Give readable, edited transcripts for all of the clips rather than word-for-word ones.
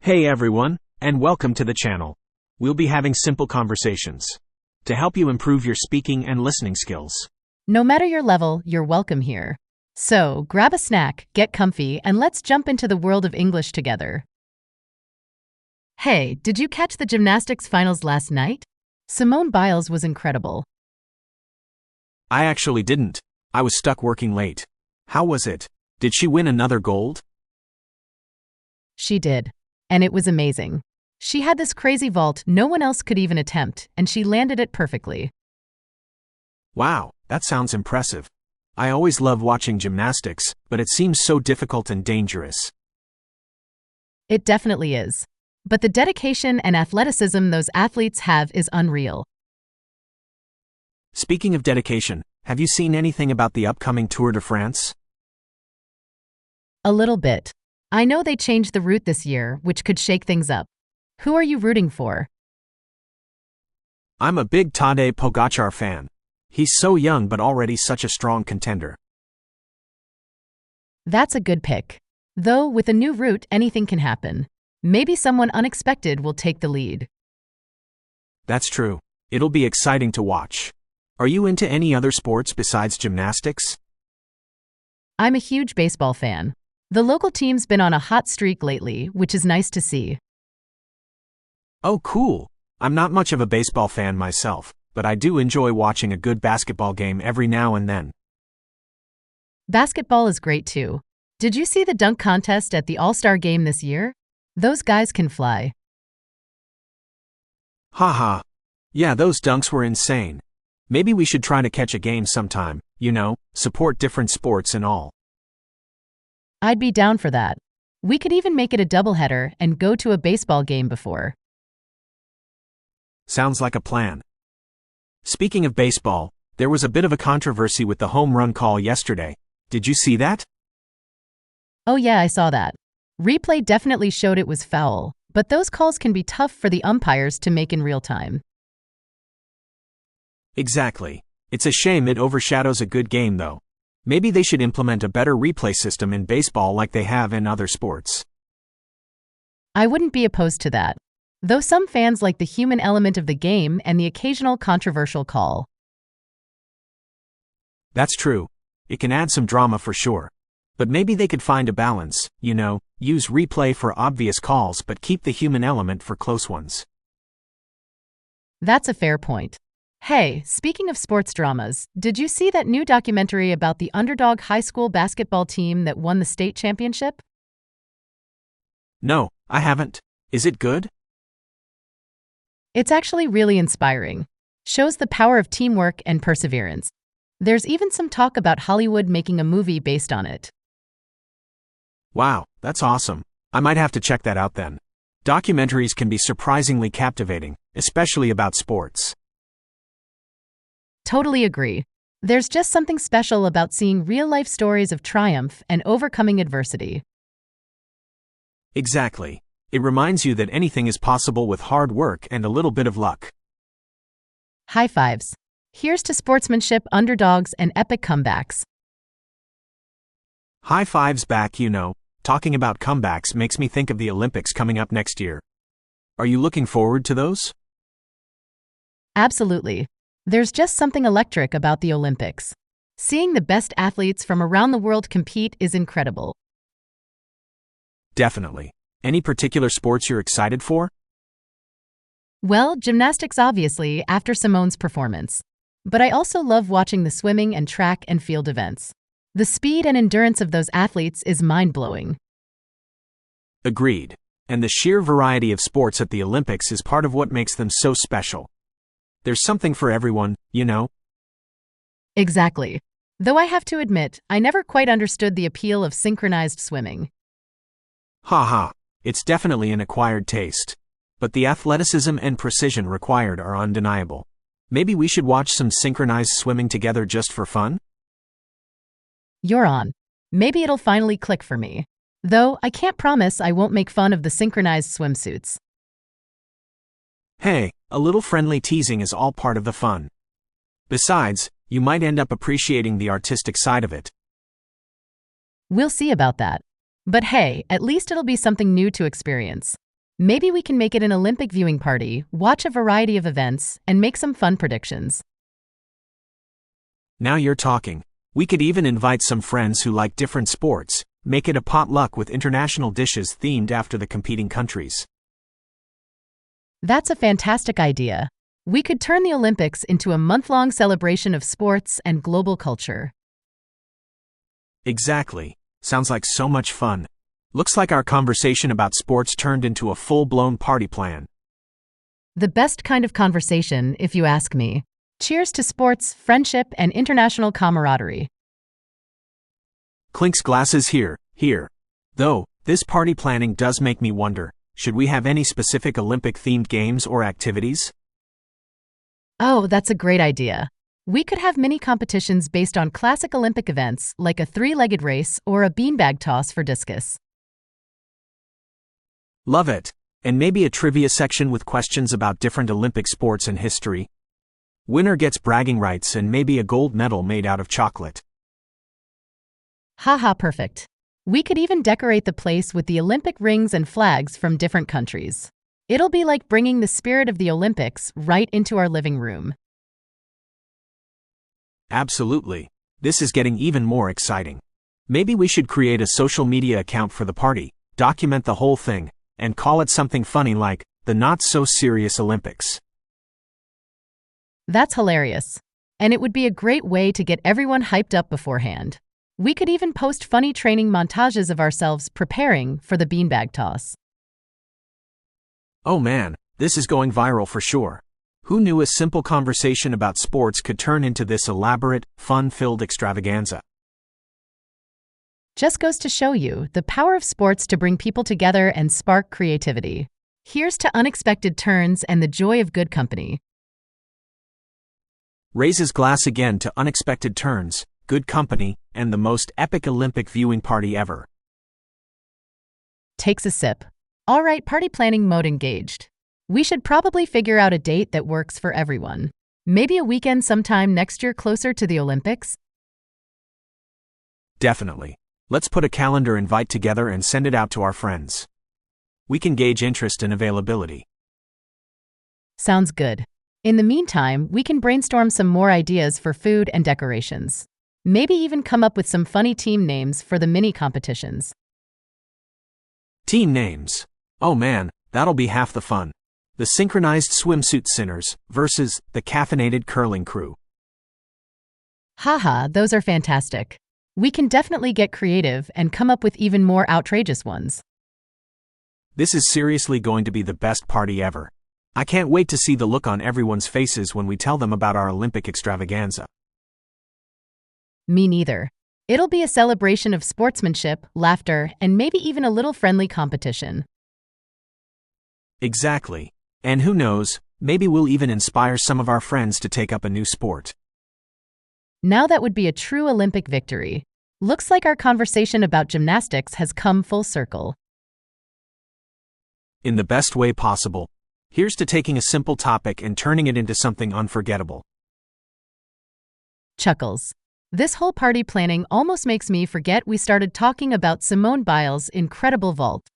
Hey everyone, and welcome to the channel. We'll be having simple conversations to help you improve your speaking and listening skills. No matter your level, you're welcome here. So, grab a snack, get comfy, and let's jump into the world of English together. Hey, did you catch the gymnastics finals last night? Simone Biles was incredible. I actually didn't. I was stuck working late. How was it? Did she win another gold? She did. And it was amazing. She had this crazy vault no one else could even attempt, and she landed it perfectly. Wow, that sounds impressive. I always love watching gymnastics, but it seems so difficult and dangerous. It definitely is. But the dedication and athleticism those athletes have is unreal. Speaking of dedication, have you seen anything about the upcoming Tour de France? A little bit. I know they changed the route this year, which could shake things up. Who are you rooting for? I'm a big Tadej Pogačar fan. He's so young but already such a strong contender. That's a good pick. Though, with a new route, anything can happen. Maybe someone unexpected will take the lead. That's true. It'll be exciting to watch. Are you into any other sports besides gymnastics? I'm a huge baseball fan. The local team's been on a hot streak lately, which is nice to see. Oh, cool. I'm not much of a baseball fan myself, but I do enjoy watching a good basketball game every now and then. Basketball is great too. Did you see the dunk contest at the All-Star game this year? Those guys can fly. Haha. Yeah, those dunks were insane. Maybe we should try to catch a game sometime, support different sports and all. I'd be down for that. We could even make it a doubleheader and go to a baseball game before. Sounds like a plan. Speaking of baseball, there was a bit of a controversy with the home run call yesterday. Did you see that? Oh yeah, I saw that. Replay definitely showed it was foul, but those calls can be tough for the umpires to make in real time. Exactly. It's a shame it overshadows a good game though. Maybe they should implement a better replay system in baseball like they have in other sports. I wouldn't be opposed to that. Though some fans like the human element of the game and the occasional controversial call. That's true. It can add some drama for sure. But maybe they could find a balance, use replay for obvious calls but keep the human element for close ones. That's a fair point. Hey, speaking of sports dramas, did you see that new documentary about the underdog high school basketball team that won the state championship? No, I haven't. Is it good? It's actually really inspiring. Shows the power of teamwork and perseverance. There's even some talk about Hollywood making a movie based on it. Wow, that's awesome. I might have to check that out then. Documentaries can be surprisingly captivating, especially about sports. Totally agree. There's just something special about seeing real-life stories of triumph and overcoming adversity. Exactly. It reminds you that anything is possible with hard work and a little bit of luck. High fives. Here's to sportsmanship, underdogs, and epic comebacks. High fives back, Talking about comebacks makes me think of the Olympics coming up next year. Are you looking forward to those? Absolutely. There's just something electric about the Olympics. Seeing the best athletes from around the world compete is incredible. Definitely. Any particular sports you're excited for? Well, gymnastics obviously, after Simone's performance. But I also love watching the swimming and track and field events. The speed and endurance of those athletes is mind-blowing. Agreed. And the sheer variety of sports at the Olympics is part of what makes them so special. There's something for everyone, Exactly. Though I have to admit, I never quite understood the appeal of synchronized swimming. Haha, it's definitely an acquired taste. But the athleticism and precision required are undeniable. Maybe we should watch some synchronized swimming together just for fun? You're on. Maybe it'll finally click for me. Though I can't promise I won't make fun of the synchronized swimsuits. Hey, a little friendly teasing is all part of the fun. Besides, you might end up appreciating the artistic side of it. We'll see about that. But hey, at least it'll be something new to experience. Maybe we can make it an Olympic viewing party, watch a variety of events, and make some fun predictions. Now you're talking. We could even invite some friends who like different sports, make it a potluck with international dishes themed after the competing countries. That's a fantastic idea. We could turn the Olympics into a month-long celebration of sports and global culture. Exactly. Sounds like so much fun. Looks like our conversation about sports turned into a full-blown party plan. The best kind of conversation, if you ask me. Cheers to sports, friendship, and international camaraderie. Clinks glasses here. Though, this party planning does make me wonder, should we have any specific Olympic-themed games or activities? Oh, that's a great idea. We could have mini competitions based on classic Olympic events like a three-legged race or a beanbag toss for discus. Love it. And maybe a trivia section with questions about different Olympic sports and history. Winner gets bragging rights and maybe a gold medal made out of chocolate. Haha, perfect. We could even decorate the place with the Olympic rings and flags from different countries. It'll be like bringing the spirit of the Olympics right into our living room. Absolutely. This is getting even more exciting. Maybe we should create a social media account for the party, document the whole thing, and call it something funny like the Not-So-Serious Olympics. That's hilarious. And it would be a great way to get everyone hyped up beforehand. We could even post funny training montages of ourselves preparing for the beanbag toss. Oh man, this is going viral for sure. Who knew a simple conversation about sports could turn into this elaborate, fun-filled extravaganza? Just goes to show you the power of sports to bring people together and spark creativity. Here's to unexpected turns and the joy of good company. Raises glass again to unexpected turns, good company, and the most epic Olympic viewing party ever. Takes a sip. All right, party planning mode engaged. We should probably figure out a date that works for everyone. Maybe a weekend sometime next year closer to the Olympics? Definitely. Let's put a calendar invite together and send it out to our friends. We can gauge interest and availability. Sounds good. In the meantime, we can brainstorm some more ideas for food and decorations. Maybe even come up with some funny team names for the mini competitions. Team names. Oh man, that'll be half the fun. The synchronized swimsuit sinners versus the caffeinated curling crew. Haha, those are fantastic. We can definitely get creative and come up with even more outrageous ones. This is seriously going to be the best party ever. I can't wait to see the look on everyone's faces when we tell them about our Olympic extravaganza. Me neither. It'll be a celebration of sportsmanship, laughter, and maybe even a little friendly competition. Exactly. And who knows, maybe we'll even inspire some of our friends to take up a new sport. Now that would be a true Olympic victory. Looks like our conversation about gymnastics has come full circle. In the best way possible. Here's to taking a simple topic and turning it into something unforgettable. Chuckles. This whole party planning almost makes me forget we started talking about Simone Biles' incredible vault.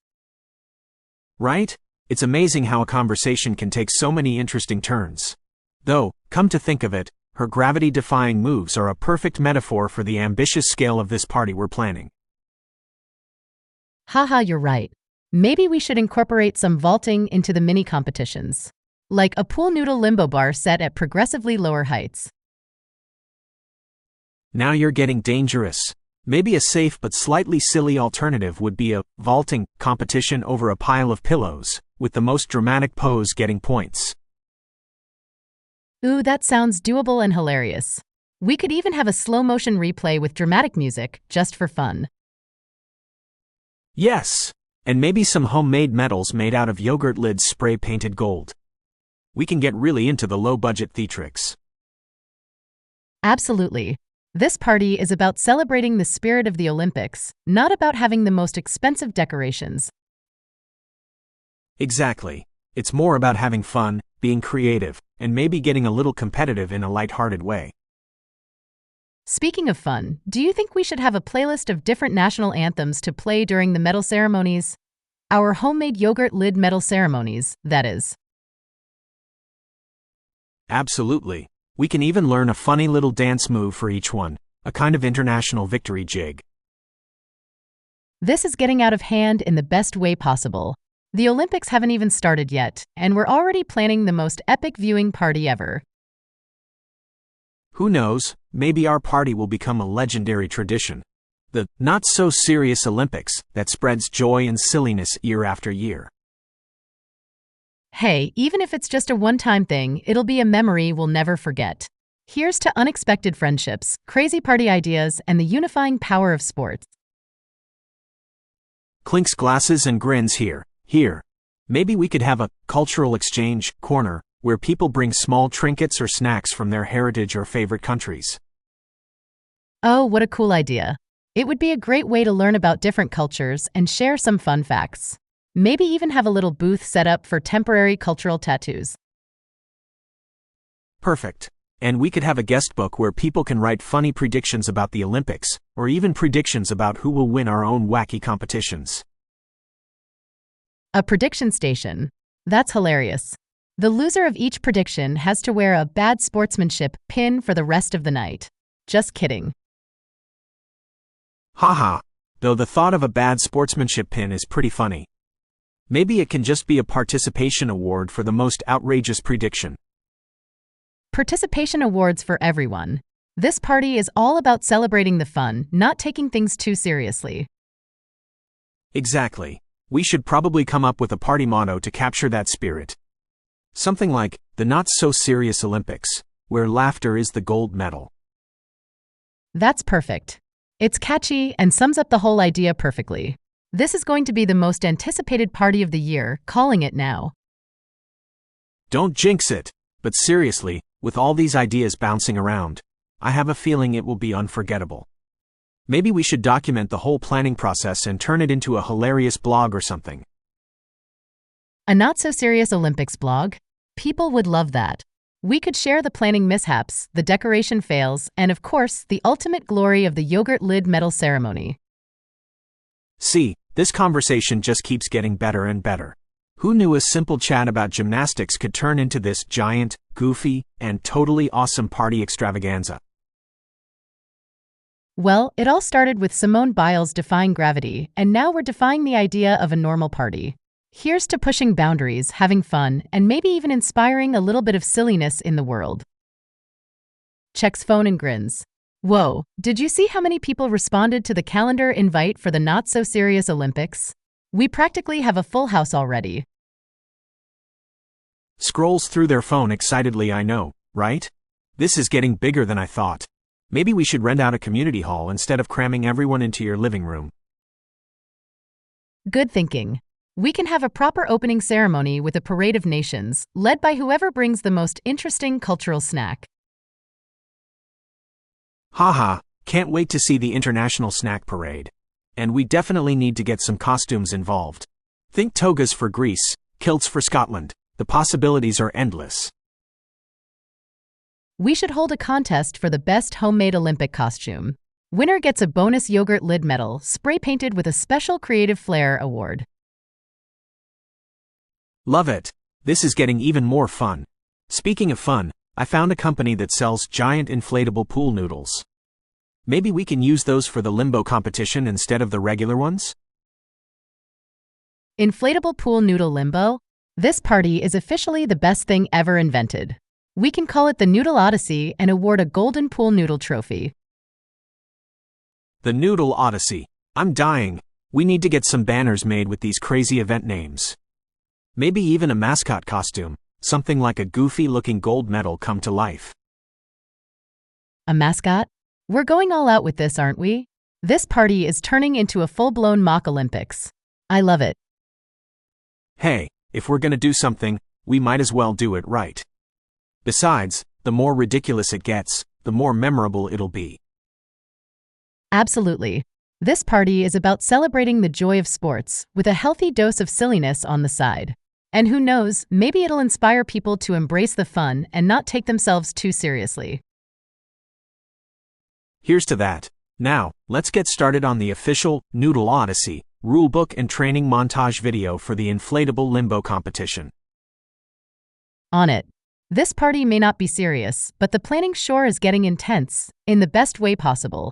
Right? It's amazing how a conversation can take so many interesting turns. Though, come to think of it, her gravity-defying moves are a perfect metaphor for the ambitious scale of this party we're planning. Haha, you're right. Maybe we should incorporate some vaulting into the mini competitions. Like a pool noodle limbo bar set at progressively lower heights. Now you're getting dangerous. Maybe a safe but slightly silly alternative would be a vaulting competition over a pile of pillows, with the most dramatic pose getting points. Ooh, that sounds doable and hilarious. We could even have a slow-motion replay with dramatic music, just for fun. Yes! And maybe some homemade medals made out of yogurt lids spray-painted gold. We can get really into the low-budget theatrics. Absolutely. This party is about celebrating the spirit of the Olympics, not about having the most expensive decorations. Exactly. It's more about having fun, being creative, and maybe getting a little competitive in a light-hearted way. Speaking of fun, do you think we should have a playlist of different national anthems to play during the medal ceremonies? Our homemade yogurt lid medal ceremonies, that is. Absolutely. We can even learn a funny little dance move for each one, a kind of international victory jig. This is getting out of hand in the best way possible. The Olympics haven't even started yet, and we're already planning the most epic viewing party ever. Who knows, maybe our party will become a legendary tradition. The not-so-serious Olympics that spreads joy and silliness year after year. Hey, even if it's just a one-time thing, it'll be a memory we'll never forget. Here's to unexpected friendships, crazy party ideas, and the unifying power of sports. Clinks glasses and grins here. Maybe we could have a cultural exchange corner where people bring small trinkets or snacks from their heritage or favorite countries. Oh, what a cool idea. It would be a great way to learn about different cultures and share some fun facts. Maybe even have a little booth set up for temporary cultural tattoos. Perfect. And we could have a guest book where people can write funny predictions about the Olympics, or even predictions about who will win our own wacky competitions. A prediction station. That's hilarious. The loser of each prediction has to wear a bad sportsmanship pin for the rest of the night. Just kidding. Haha. Though the thought of a bad sportsmanship pin is pretty funny. Maybe it can just be a participation award for the most outrageous prediction. Participation awards for everyone. This party is all about celebrating the fun, not taking things too seriously. Exactly. We should probably come up with a party motto to capture that spirit. Something like, the not-so-serious Olympics, where laughter is the gold medal. That's perfect. It's catchy and sums up the whole idea perfectly. This is going to be the most anticipated party of the year, calling it now. Don't jinx it, but seriously, with all these ideas bouncing around, I have a feeling it will be unforgettable. Maybe we should document the whole planning process and turn it into a hilarious blog or something. A not-so-serious Olympics blog? People would love that. We could share the planning mishaps, the decoration fails, and of course, the ultimate glory of the yogurt lid medal ceremony. See, this conversation just keeps getting better and better. Who knew a simple chat about gymnastics could turn into this giant, goofy, and totally awesome party extravaganza? Well, it all started with Simone Biles defying gravity, and now we're defying the idea of a normal party. Here's to pushing boundaries, having fun, and maybe even inspiring a little bit of silliness in the world. Checks phone and grins. Whoa, did you see how many people responded to the calendar invite for the not-so-serious Olympics? We practically have a full house already. Scrolls through their phone excitedly, I know, right? This is getting bigger than I thought. Maybe we should rent out a community hall instead of cramming everyone into your living room. Good thinking. We can have a proper opening ceremony with a parade of nations, led by whoever brings the most interesting cultural snack. Haha, can't wait to see the International Snack Parade. And we definitely need to get some costumes involved. Think togas for Greece, kilts for Scotland. The possibilities are endless. We should hold a contest for the best homemade Olympic costume. Winner gets a bonus yogurt lid medal, spray-painted with a special creative flair award. Love it. This is getting even more fun. Speaking of fun, I found a company that sells giant inflatable pool noodles. Maybe we can use those for the limbo competition instead of the regular ones? Inflatable pool noodle limbo? This party is officially the best thing ever invented. We can call it the Noodle Odyssey and award a golden pool noodle trophy. The Noodle Odyssey. I'm dying. We need to get some banners made with these crazy event names. Maybe even a mascot costume, something like a goofy-looking gold medal come to life. A mascot? We're going all out with this, aren't we? This party is turning into a full-blown mock Olympics. I love it. Hey, if we're gonna do something, we might as well do it right. Besides, the more ridiculous it gets, the more memorable it'll be. Absolutely. This party is about celebrating the joy of sports, with a healthy dose of silliness on the side. And who knows, maybe it'll inspire people to embrace the fun and not take themselves too seriously. Here's to that. Now, let's get started on the official Noodle Odyssey, Rulebook and training montage video for the inflatable limbo competition. On it. This party may not be serious, but the planning sure is getting intense, in the best way possible.